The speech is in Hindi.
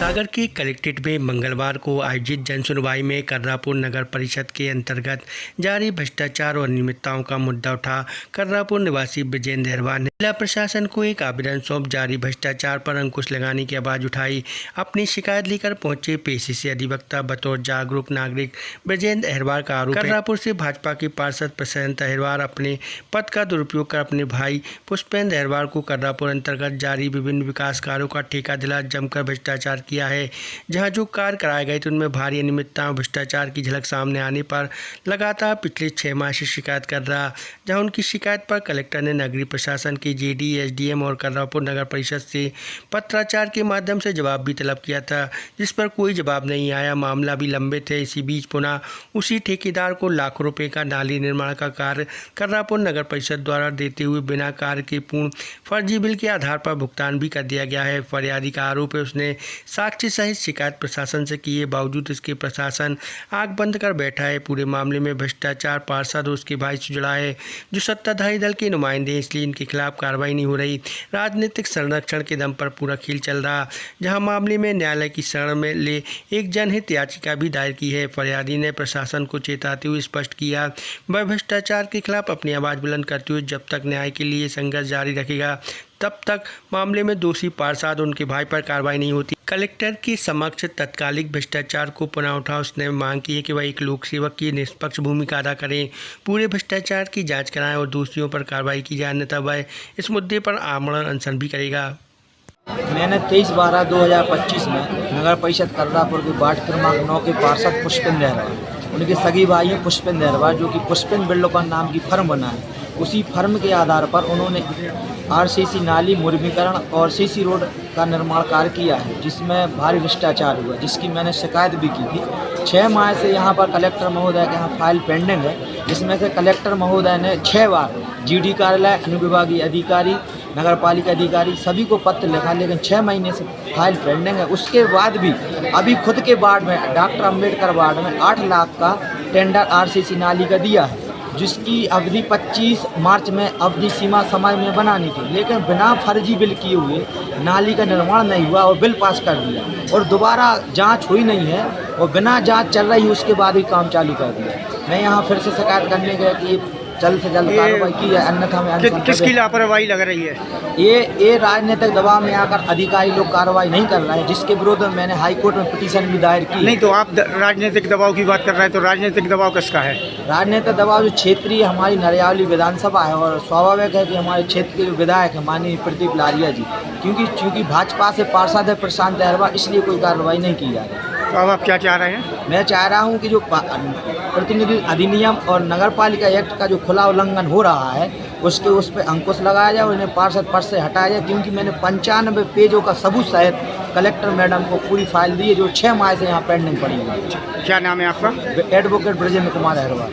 सागर के कलेक्ट्रेट में मंगलवार को आयोजित जन सुनवाई में कर्रापुर नगर परिषद के अंतर्गत जारी भ्रष्टाचार और अनियमितताओं का मुद्दा उठा कर्रापुर निवासी ब्रजेंद्र अहिरवार ने जिला प्रशासन को एक आवेदन सौंप जारी भ्रष्टाचार पर अंकुश लगाने की आवाज उठाई। अपनी शिकायत लेकर पहुंचे पेशी से अधिवक्ता बतौर जागरूक नागरिक ब्रजेंद्र अहिरवार का आरोप कर्रापुर से भाजपा के पार्षद प्रशांत अहिरवार अपने पद का दुरुपयोग कर अपने भाई पुष्पेंद्र अहिरवार को कर्रापुर अंतर्गत जारी विभिन्न विकास कार्यों का ठेका दिला जमकर भ्रष्टाचार किया है। जहां जो कार्य कराए गए थे उनमें भारी अनियमितताओं भ्रष्टाचार की झलक सामने आने पर लगातार पिछले 6 माह से शिकायत कर रहा। जहां उनकी शिकायत पर कलेक्टर ने नगरीय प्रशासन के जेडी, एसडीएम और कर्रापुर नगर परिषद से पत्राचार के माध्यम से जवाब भी तलब किया था, जिस पर कोई जवाब नहीं आया। मामला भी लंबित है। इसी बीच पुनः उसी ठेकेदार को लाखों रुपए का नाली निर्माण का कार्य कर्रापुर नगर परिषद द्वारा देते हुए बिना कार्य के पूर्ण फर्जी बिल के आधार पर भुगतान भी कर दिया गया है। फरियादी का आरोप है उसने साक्ष्य सहित शिकायत प्रशासन से किए बावजूद इसके प्रशासन आंख बंद कर बैठा है। पूरे मामले में भ्रष्टाचार पार्षद और उसके भाई से जुड़ा है जो सत्ताधारी दल के नुमाइंदे, इसलिए इनके खिलाफ कार्रवाई नहीं हो रही। राजनीतिक संरक्षण के दम पर पूरा खेल चल रहा। जहां मामले में न्यायालय की शरण में ले एक जनहित याचिका भी दायर की है। फरियादी ने प्रशासन को चेताते हुए स्पष्ट किया वह भ्रष्टाचार के खिलाफ अपनी आवाज बुलंद करते हुए जब तक न्याय के लिए संघर्ष जारी रखेगा तब तक मामले में दोषी पार्षद और उनके भाई पर कार्रवाई नहीं होती। कलेक्टर के समक्ष तत्कालिक भ्रष्टाचार को पुनः उठा उसने मांग की है कि वह एक लोक सेवक की निष्पक्ष भूमिका अदा करें, पूरे भ्रष्टाचार की जांच कराएं और दोषियों पर कार्रवाई की जाए, अन्यथा वह इस मुद्दे पर आमरण अनशन भी करेगा। मैंने 23/12/2025 में नगर परिषद कर्रापुर के वार्ड क्रमांक 9 के पार्षद पुष्पेंद्र अहिरवार, उनके सगी भाई हैं पुष्पेंद्र अहिरवार, जो कि पुष्पेंद्र बिल्डकॉन नाम की फर्म बना है। उसी फर्म के आधार पर उन्होंने आरसीसी नाली मुर्मीकरण और सीसी रोड का निर्माण कार्य किया है, जिसमें भारी भ्रष्टाचार हुआ, जिसकी मैंने शिकायत भी की थी। 6 माह से यहाँ पर कलेक्टर महोदय के यहाँ फाइल पेंडिंग है, जिसमें से कलेक्टर महोदय ने 6 बार जीडी कार्यालय, अनुविभागीय अधिकारी, नगर पालिका अधिकारी सभी को पत्र लिखा, लेकिन 6 महीने से फाइल पेंडिंग है। उसके बाद भी अभी खुद के वार्ड में डॉक्टर अम्बेडकर वार्ड में 8 लाख का टेंडर आरसीसी नाली का दिया है, जिसकी अवधि 25 मार्च में अवधि सीमा समय में बनानी थी, लेकिन बिना फर्जी बिल किए हुए नाली का निर्माण नहीं हुआ और बिल पास कर दिया और दोबारा जांच हुई नहीं है और बिना जांच चल रही उसके बाद भी काम चालू कर दिया। मैं यहाँ फिर से शिकायत करने गया कि जल्द से जल्द कार्रवाई की है, अन्यथा में किसकी लापरवाही लग रही है? ये राजनीतिक दबाव में आकर अधिकारी लोग कार्रवाई नहीं कर रहे हैं, जिसके विरोध में मैंने हाई कोर्ट में पिटीशन भी दायर की। नहीं तो आप राजनीतिक दबाव की बात कर रहे हैं, तो राजनीतिक दबाव किसका है? राजनीतिक दबाव जो क्षेत्रीय हमारी नरियावली विधानसभा है और स्वाभाविक है कि हमारे क्षेत्र के जो विधायक है माननीय प्रदीप लारिया जी, क्योंकि भाजपा से पार्षद है प्रशांत अहिरवार, इसलिए कोई कार्रवाई नहीं की जा रही। तो अब आप क्या चाह रहे हैं? मैं चाह रहा हूं कि जो प्रतिनिधि अधिनियम और नगर पालिका एक्ट का जो खुला उल्लंघन हो रहा है उस पर अंकुश लगाया जाए और इन्हें पार्षद पद से हटाया जाए, क्योंकि मैंने 95 पेजों का सबूत सहित कलेक्टर मैडम को पूरी फाइल दी है, जो 6 माह से यहाँ पेंडिंग पड़ी हुई है। क्या नाम है आपका? एडवोकेट ब्रजेंद्र कुमार अहिरवार।